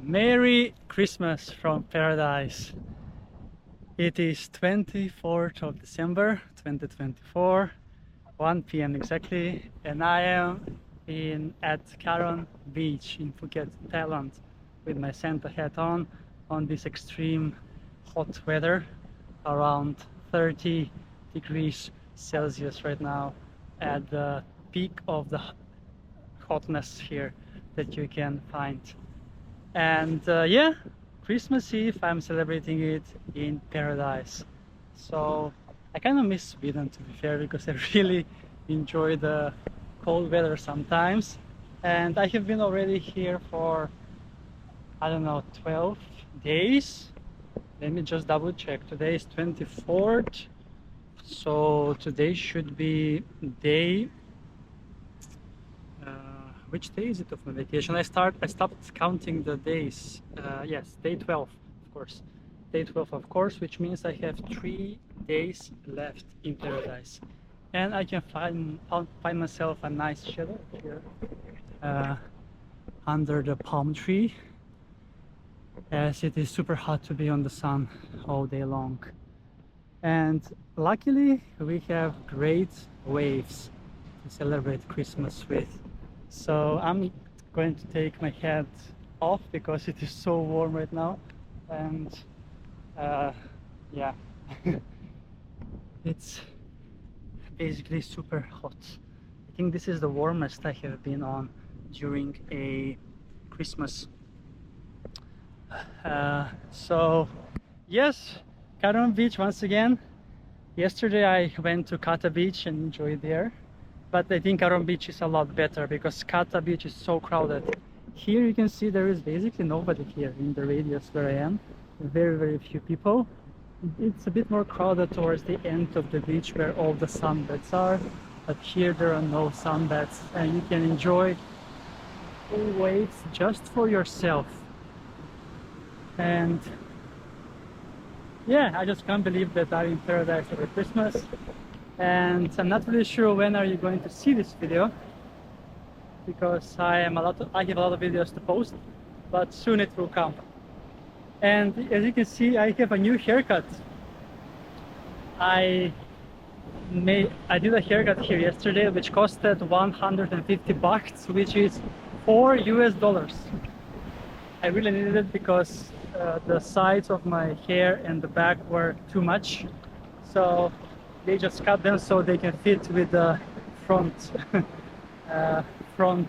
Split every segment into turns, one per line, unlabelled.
Merry Christmas from paradise. It is 24th of December 2024, 1 p.m. exactly, and I am at Karon Beach in Phuket, Thailand, with my Santa hat on this extreme hot weather, around 30 degrees Celsius right now, at the peak of the hotness here that you can find. And yeah, Christmas Eve I'm celebrating it in paradise. So I kind of miss Sweden, to be fair, because I really enjoy the cold weather sometimes. And I have been already here for, I don't know, 12 days. Let me just double check. Today is 24th, so today should be day which day is it of my vacation? I stopped counting the days. Yes, day 12, of course. Day 12, of course, which means I have 3 days left in paradise. And I can find myself a nice shelter here under the palm tree, as it is super hot to be on the sun all day long. And luckily we have great waves to celebrate Christmas with. So I'm going to take my hat off because it is so warm right now, and yeah, it's basically super hot. I think this is the warmest I have been on during a Christmas. So yes, Karon Beach once again. Yesterday I went to Kata Beach and enjoyed there. But I think Karon Beach is a lot better because Kata Beach is so crowded. Here you can see there is basically nobody here in the radius where I am. Very few people. It's a bit more crowded towards the end of the beach where all the sunbeds are. But here there are no sunbeds and you can enjoy full waves just for yourself. And yeah, I just can't believe that I'm in paradise over Christmas. And I'm not really sure when are you going to see this video, because I have a lot of videos to post, but soon it will come. And as you can see, I have a new haircut. I did a haircut here yesterday, which costed 150 bucks, which is $4 US. I really needed it because the sides of my hair and the back were too much, so they just cut them so they can fit with the front front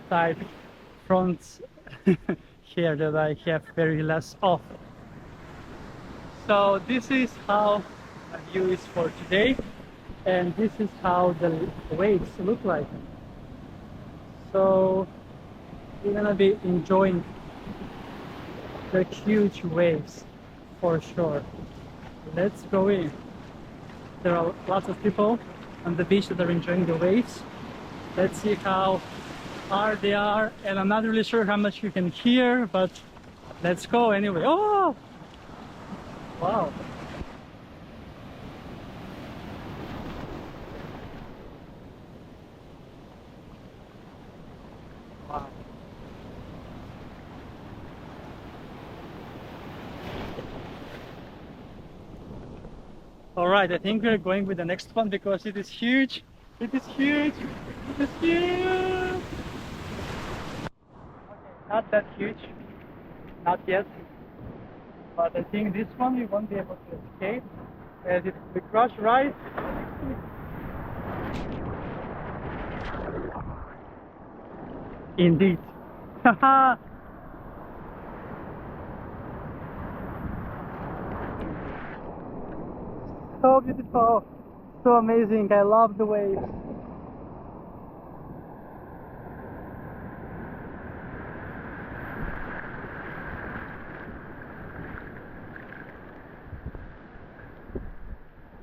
hair that I have very less of. So this is how my view is for today, and this is how the waves look like. So we're gonna be enjoying the huge waves for sure. Let's go in. There are lots of people on the beach that are enjoying the waves. Let's see how hard they are, and I'm not really sure how much you can hear, but let's go anyway. Oh! Wow. Wow. All right, I think we're going with the next one because it is huge. It is huge. It is huge. Okay, not that huge, not yet. But I think this one we won't be able to escape, as it will crush right. Indeed. Haha. So beautiful, so amazing. I love the waves.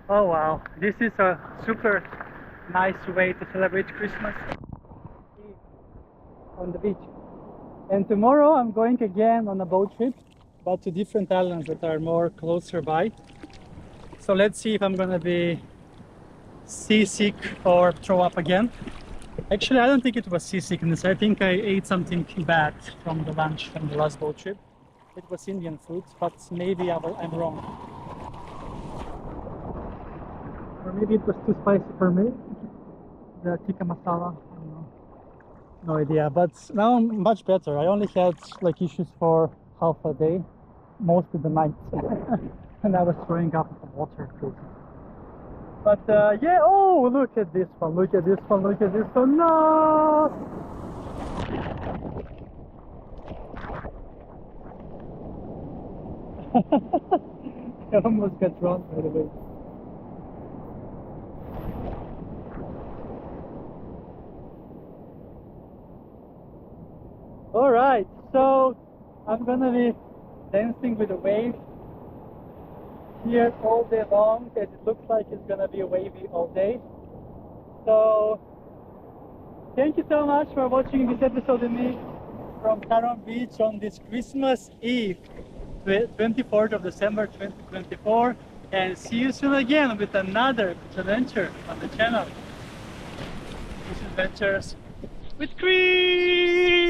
Oh wow, this is a super nice way to celebrate Christmas on the beach. And tomorrow I'm going again on a boat trip, but to different islands that are more closer by. So let's see if I'm gonna be seasick or throw up again. Actually, I don't think it was seasickness. I think I ate something bad from the lunch from the last boat trip. it was Indian food, but maybe I'm wrong. Or maybe it was too spicy for me. The tikka masala, I don't know. No idea, but now I'm much better. I only had like issues for half a day, most of the night, and I was throwing up the water. But yeah, oh, look at this one, look at this one, look at this one. No! I almost got drowned by the way. Alright, so I'm gonna be dancing with the waves here all day long, as it looks like it's gonna be wavy all day. So thank you so much for watching this episode of me from Karon Beach on this Christmas Eve, 24th of December 2024, and see you soon again with another adventure on the channel. This is Adventures with Chris!